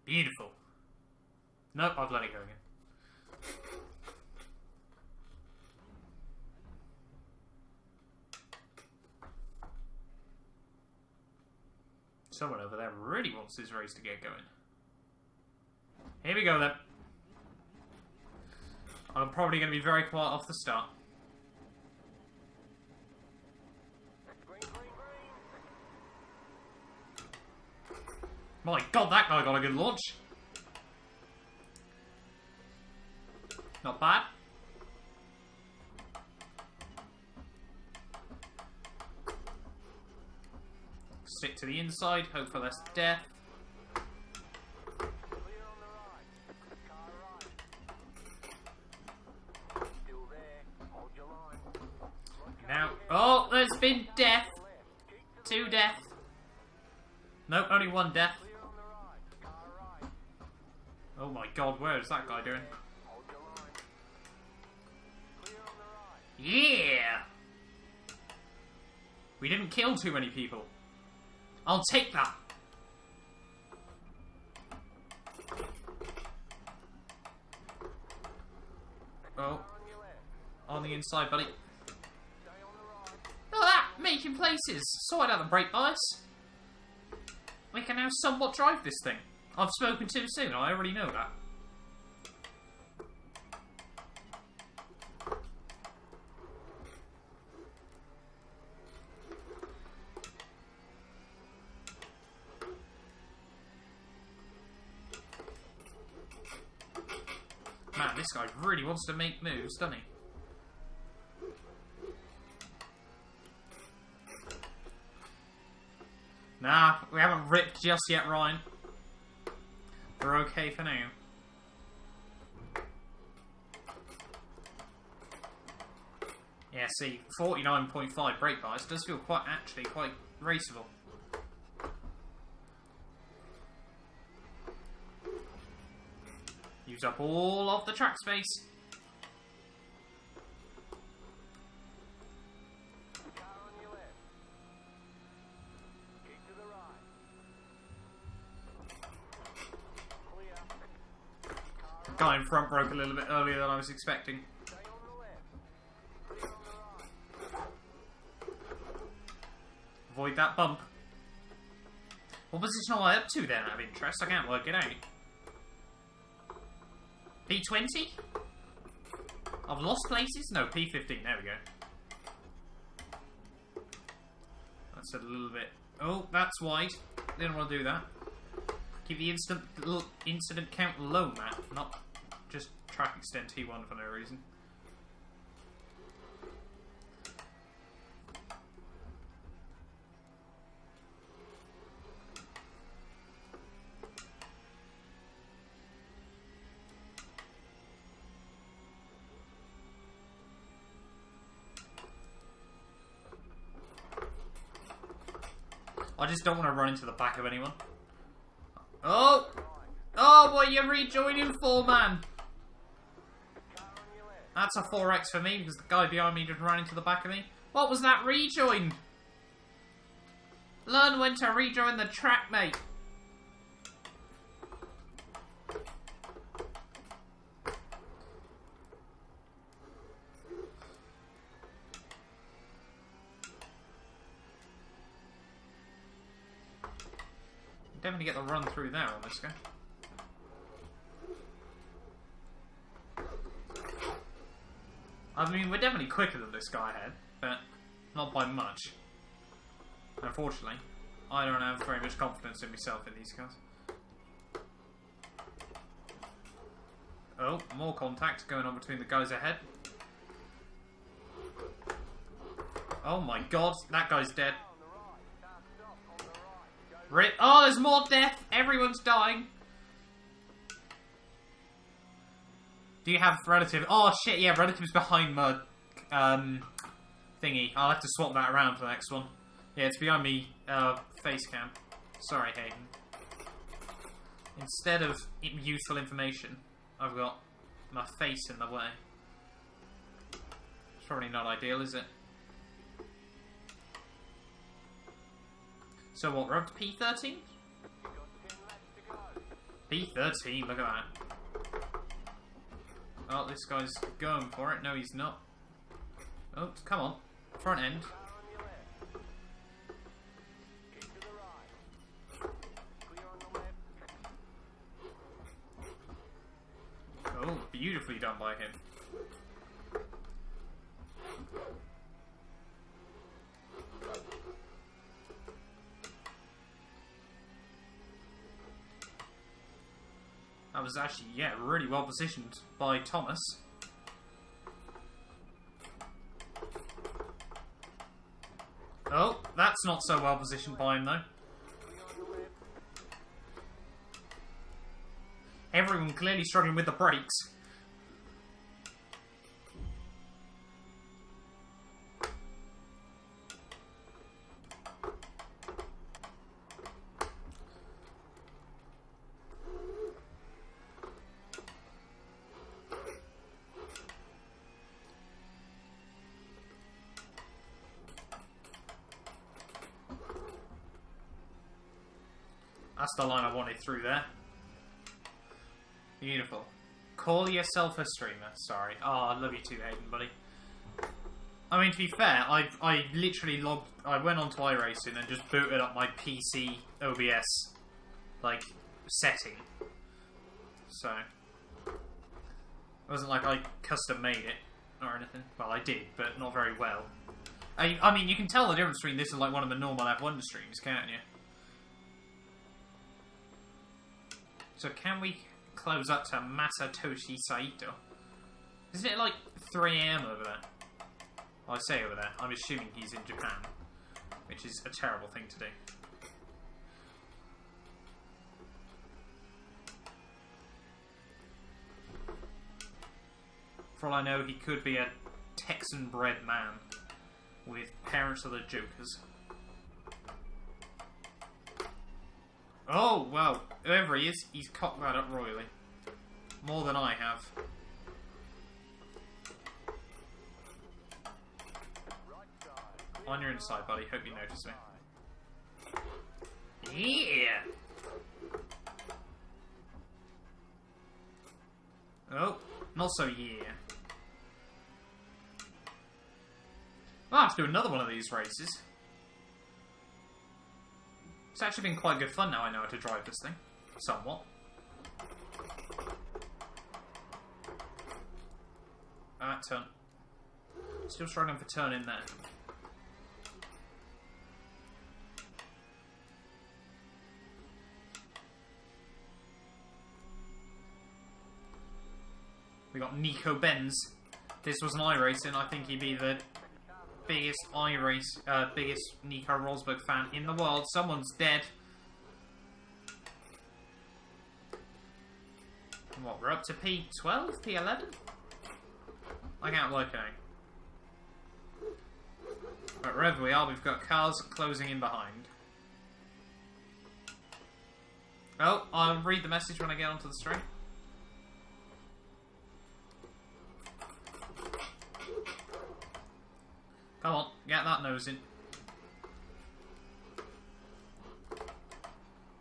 Beautiful. Nope, I've let it go again. Someone over there really wants this race to get going. Here we go then. I'm probably going to be very quiet off the start. My god, that guy got a good launch. Not bad. Stick to the inside, hope for less death. Now, oh, there's been death. 2 deaths. Nope, only 1 death. Oh my god, where is that guy doing? Yeah! We didn't kill too many people. I'll take that. Oh. On the inside, buddy. Look at that! Making places! Sorted out the brake bias. We can now somewhat drive this thing. I've spoken too soon, I already know that. Man, this guy really wants to make moves, doesn't he? Nah, we haven't ripped just yet, Ryan. We're okay for now. Yeah, see, 49.5 brake bias does feel actually quite raceable. Use up all of the track space. Guy in front broke a little bit earlier than I was expecting. Avoid that bump. What position am I up to then, out of interest? I can't work it out. P20? I've lost places? No, P15. There we go. That's a little bit... Oh, that's wide. Didn't want to do that. Keep the incident count low, Matt. Not just track extend T1 for no reason. I just don't want to run into the back of anyone. Oh! Oh, what are you rejoining for, man? That's a 4x for me, because the guy behind me just ran into the back of me. What was that rejoin? Learn when to rejoin the track, mate. Definitely get the run through there on this guy. I mean, we're definitely quicker than this guy ahead, but not by much. Unfortunately, I don't have very much confidence in myself in these cars. Oh, more contact going on between the guys ahead. Oh my god, that guy's dead. Rip. Oh, there's more death. Everyone's dying. Do you have relative? Oh shit, yeah, relatives behind my thingy. I'll have to swap that around for the next one. Yeah, it's behind me face cam. Sorry, Hayden. Instead of useful information, I've got my face in the way. It's probably not ideal, is it? So what, we're up to P13? B13, look at that. Oh, this guy's going for it. No, he's not. Oh, come on. Front end. Oh, beautifully done by him. That was actually, yeah, really well positioned by Thomas. Oh, that's not so well positioned by him, though. Everyone clearly struggling with the brakes. That's the line I wanted through there. Beautiful. Call yourself a streamer. Sorry. Oh, I love you too, Hayden, buddy. I mean, to be fair, I literally logged... I went onto iRacing and just booted up my PC OBS, like, setting. So... it wasn't like I custom made it or anything. Well, I did, but not very well. I mean, you can tell the difference between this and, like, one of the normal F1 streams, can't you? So can we close up to Masatoshi Saito? Isn't it like 3 AM over there? Well, I say over there. I'm assuming he's in Japan, which is a terrible thing to do. For all I know, he could be a Texan-bred man with parents of the Jokers. Oh, well, whoever he is, he's cocked that up royally. More than I have. On your inside, buddy. Hope you notice me. Yeah! Oh, not so yeah. I'll have to do another one of these races. It's actually been quite good fun now I know how to drive this thing. Somewhat. Turn. Still struggling for turn in there. We got Nico Benz. This was an iRacing. I think he'd be the biggest biggest Nico Rosberg fan in the world. Someone's dead. What, we're up to P12? P11? I can't work out. But wherever we are, we've got cars closing in behind. Oh, I'll read the message when I get onto the stream. Come on, get that nose in.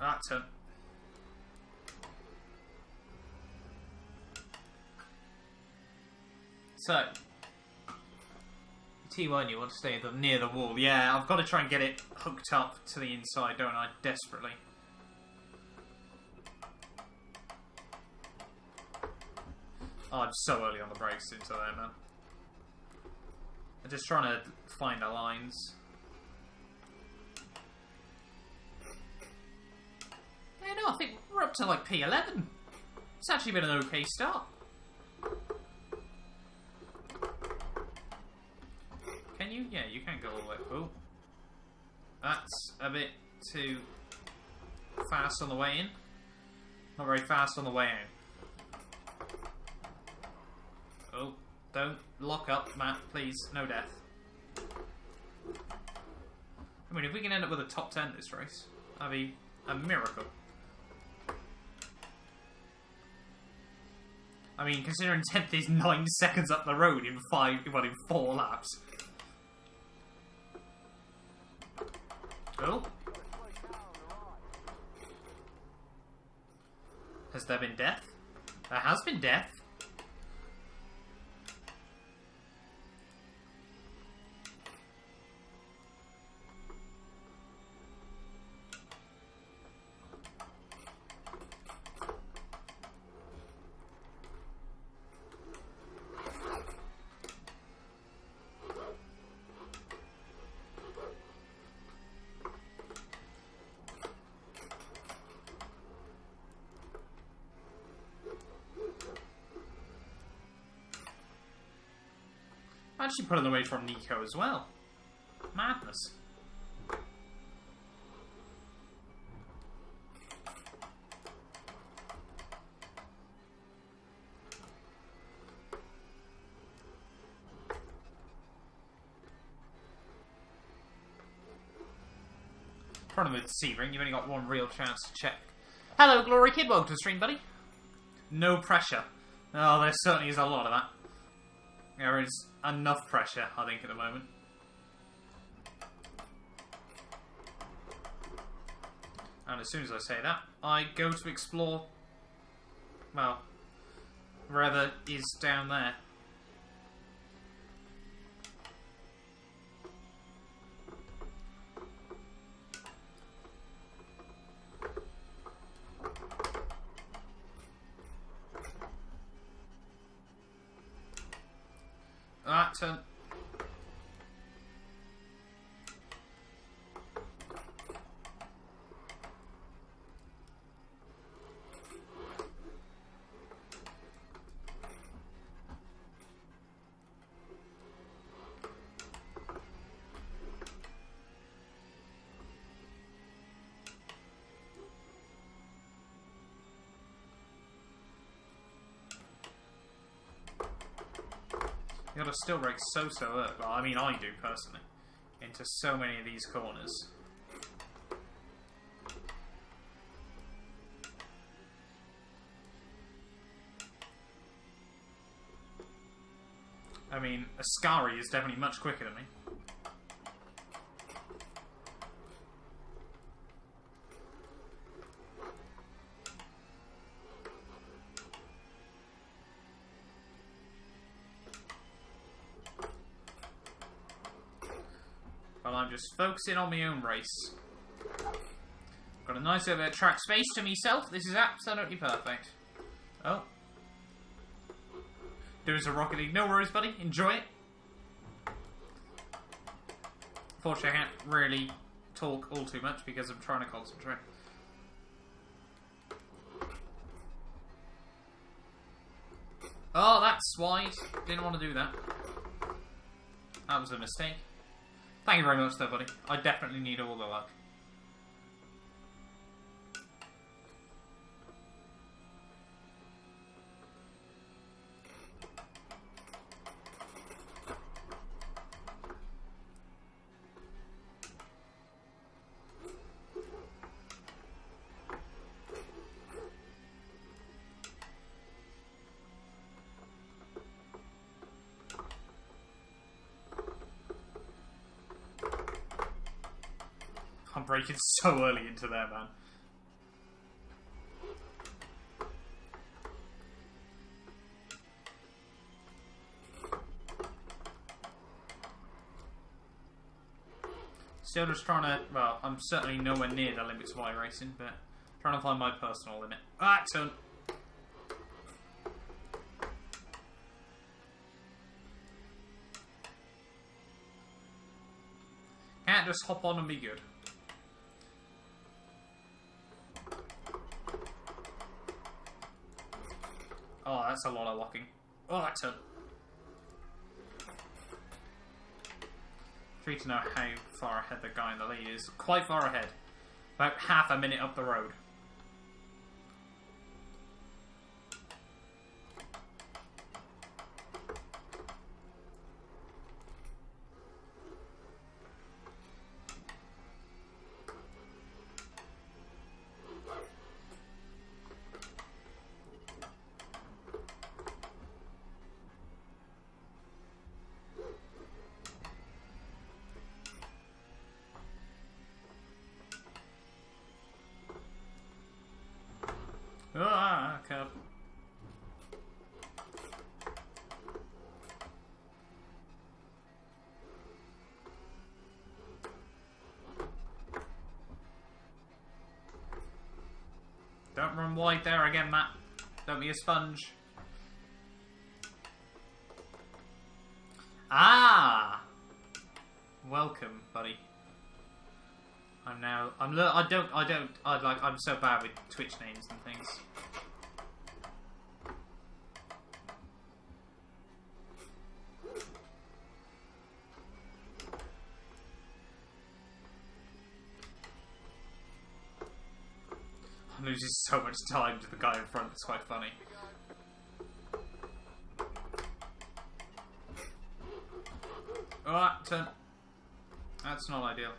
That's it. So, T1, you want to stay near the wall. Yeah, I've got to try and get it hooked up to the inside, don't I? Desperately. Oh, I'm so early on the brakes into there, man. I'm just trying to find the lines. Yeah, no, I think we're up to like P11. It's actually been an okay start. Can you? Yeah, you can go all the way. Oh. That's a bit too fast on the way in. Not very fast on the way out. Oh, don't lock up, Matt, please. No death. I mean, if we can end up with a top 10 this race, that'd be a miracle. I mean, considering 10th is 9 seconds up the road in 4 laps. Oh. Has there been death? There has been death. Actually pulling away from Nico as well. Madness. Problem with Sebring, you've only got one real chance to check. Hello, Glory Kid, welcome to the stream, buddy. No pressure. Oh, there certainly is a lot of that. There is enough pressure, I think, at the moment. And as soon as I say that, I go to explore, well, wherever is down there. Turn. You gotta still brake so early. Well, I mean, I do personally. Into so many of these corners. I mean, Ascari is definitely much quicker than me. I'm just focusing on my own race. Got a nice bit of track space to myself. This is absolutely perfect. Oh. Doing some Rocket League. No worries, buddy. Enjoy it. Unfortunately, I can't really talk all too much because I'm trying to concentrate. Oh, that's wide. Didn't want to do that. That was a mistake. Thank you very much, though, buddy. I definitely need all the luck. I'm braking so early into there, man. Still just trying to, well, I'm certainly nowhere near the limits of iRacing, but trying to find my personal limit. Ah, excellent. Can't just hop on and be good. Oh, that's a lot of locking. Oh, that's a... Free to know how far ahead the guy in the lead is. Quite far ahead. About half a minute up the road. Don't run wide there again, Matt. Don't be a sponge. Ah! Welcome, buddy. I'm so bad with Twitch names and things. I'm losing so much time to the guy in front, it's quite funny. Alright, turn. That's not ideal.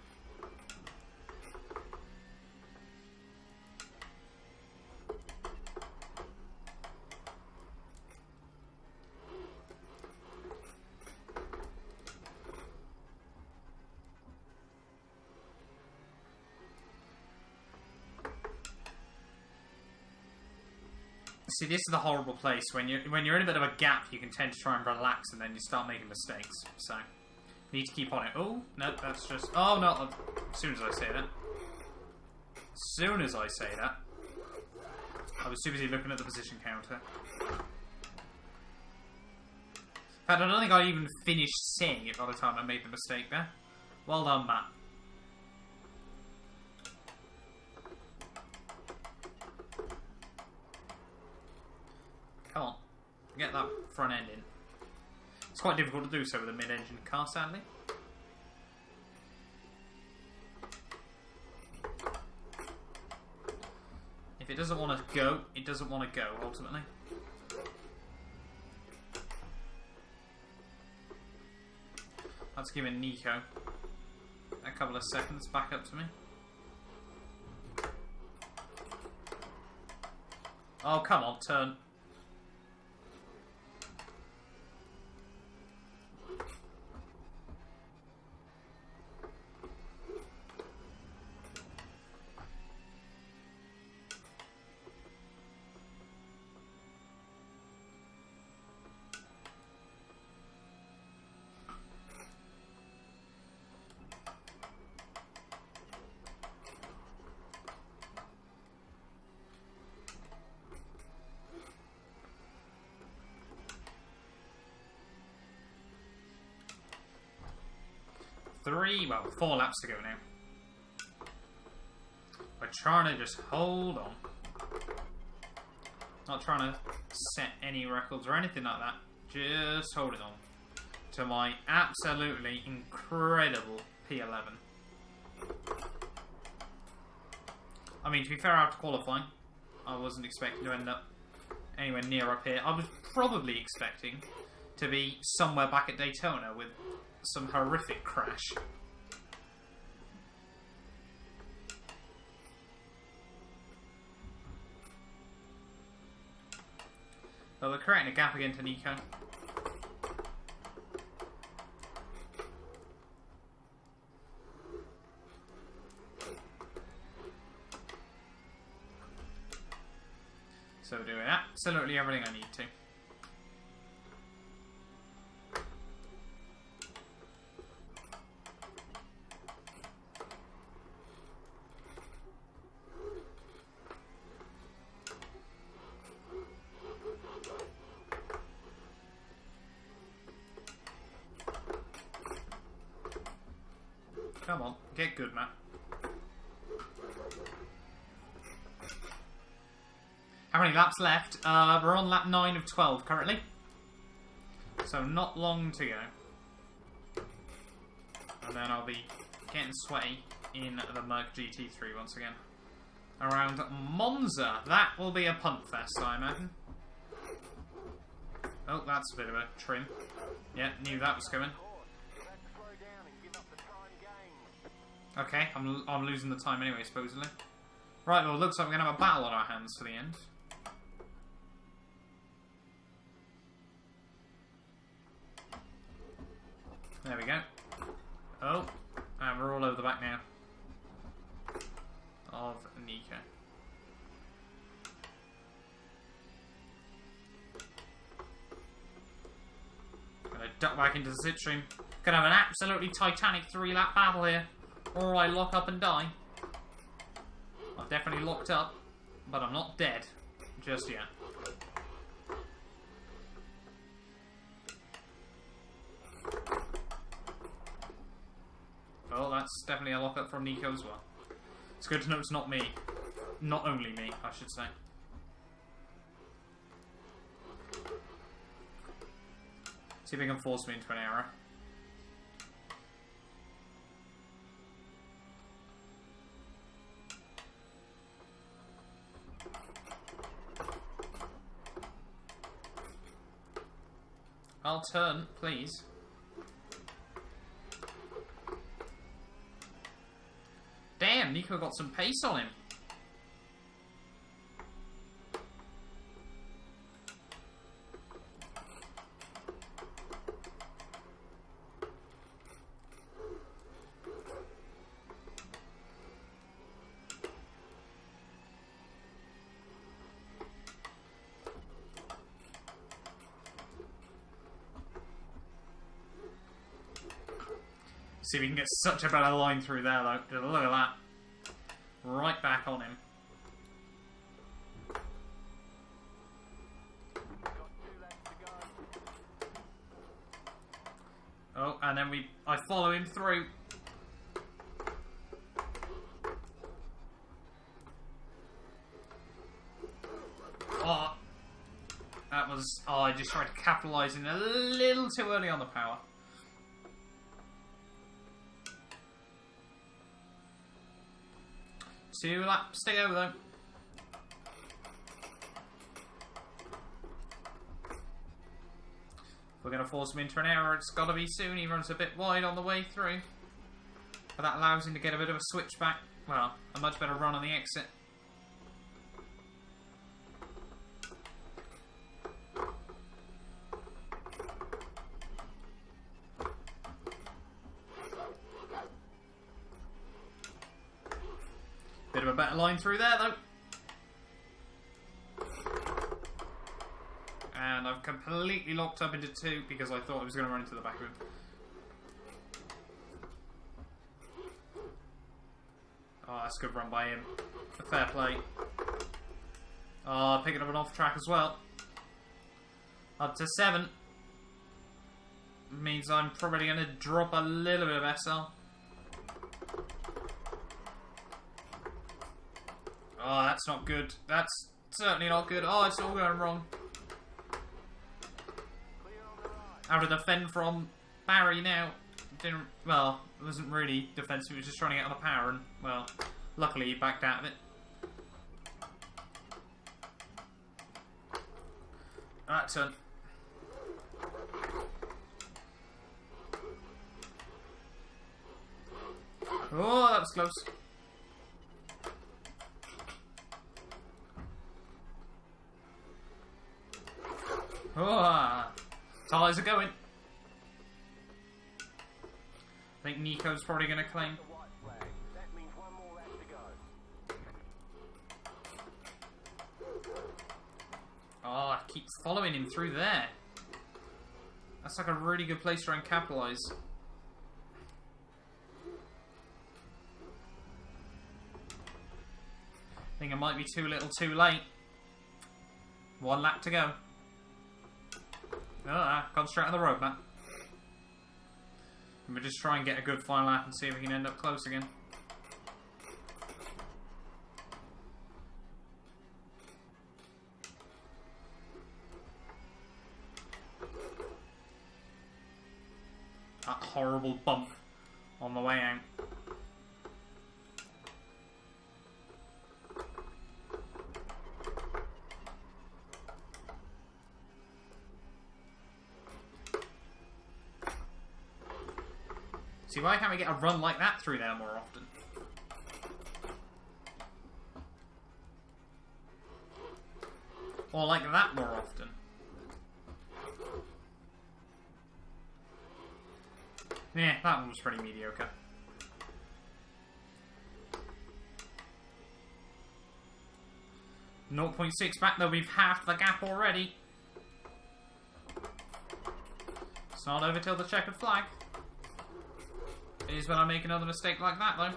See, this is the horrible place. When you're in a bit of a gap, you can tend to try and relax, and then you start making mistakes. So, need to keep on it. Oh, no, that's just... Oh, no, as soon as I say that. As soon as I say that. I was too busy looking at the position counter. In fact, I don't think I even finished saying it by the time I made the mistake there. Well done, Matt. Come on, get that front end in. It's quite difficult to do so with a mid-engine car, sadly. If it doesn't want to go, it doesn't want to go, ultimately. That's giving Nico a couple of seconds back up to me. Oh, come on, turn. Four laps to go now. We're trying to just hold on. Not trying to set any records or anything like that. Just holding on to my absolutely incredible P11. I mean, to be fair, after qualifying, I wasn't expecting to end up anywhere near up here. I was probably expecting to be somewhere back at Daytona with some horrific crash. Well, we're creating a gap again to Nico. So we're doing absolutely everything I need to. Come on, get good, Matt. How many laps left? We're on lap 9 of 12 currently. So not long to go. And then I'll be getting sweaty in the Merc GT3 once again. Around Monza. That will be a punt fest, I imagine. Oh, that's a bit of a trim. Yeah, knew that was coming. Okay, I'm losing the time anyway, supposedly. Right, well, it looks like we're going to have a battle on our hands for the end. There we go. Oh, and we're all over the back now of Nico. Gonna duck back into the slipstream. Gonna have an absolutely titanic 3-lap battle here. Or I lock up and die. I've definitely locked up. But I'm not dead just yet. Oh, that's definitely a lockup from Nico as well. It's good to know it's not me. Not only me, I should say. See if he can force me into an error. I'll turn, please. Damn, Nico got some pace on him. See if we can get such a better line through there, though. Look at that. Right back on him. Oh, and then I follow him through. Oh, that was... Oh, I just tried to capitalise in a little too early on the power. Two laps to go, though. If we're going to force him into an error, it's got to be soon. He runs a bit wide on the way through. But that allows him to get a bit of a switchback. Well, a much better run on the exit. Bit of a better line through there, though. And I've completely locked up into two because I thought I was going to run into the back of him. Oh, that's a good run by him. Fair play. Oh, picking up an off track as well. Up to 7. Means I'm probably going to drop a little bit of SL. Oh, that's not good. That's certainly not good. Oh, it's all going wrong. Out of the fend from Barry now. Didn't, well, it wasn't really defensive. He was just trying to get on the power, and, well, luckily he backed out of it. Alright, turn. Oh, that was close. Oh, tyres are going. I think Nico's probably going to claim. Oh, I keep following him through there. That's like a really good place to try and capitalise. I think I might be too little too late. 1 lap to go. Gone straight on the road, Matt. And we'll just try and get a good final lap and see if we can end up close again. That horrible bump on the way out. See, why can't we get a run like that through there more often? Or like that more often? Yeah, that one was pretty mediocre. .6 back though, we've halved the gap already. It's not over till the checkered flag. It is when I make another mistake like that, though.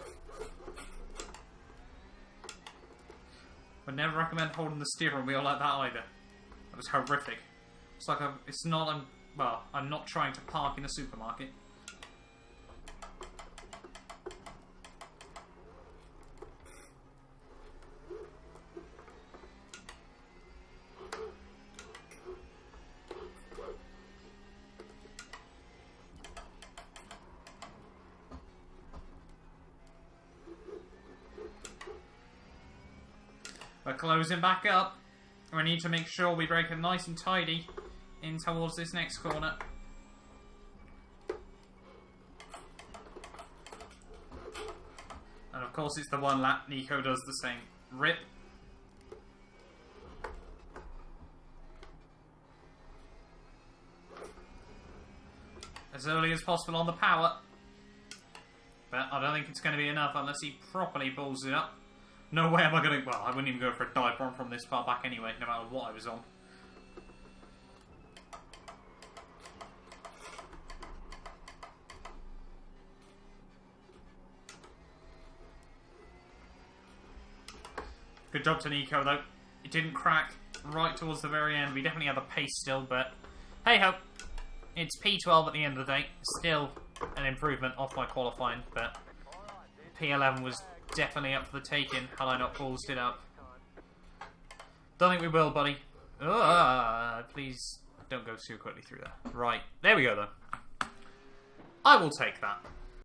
Would never recommend holding the steering wheel like that either. That was horrific. It's like I'm not trying to park in a supermarket. We're closing back up. We need to make sure we break it nice and tidy in towards this next corner. And of course it's the one lap. Nico does the same. Rip. As early as possible on the power. But I don't think it's going to be enough unless he properly pulls it up. No way am I going to... Well, I wouldn't even go for a dive bomb from this far back anyway, no matter what I was on. Good job to Nico, though. It didn't crack right towards the very end. We definitely had the pace still, but... Hey-ho! It's P12 at the end of the day. Still an improvement off my qualifying, but... P11 was... definitely up for the taking had I not ballsed it up. Don't think we will, buddy. Please don't go too quickly through there. Right, there we go though. I will take that.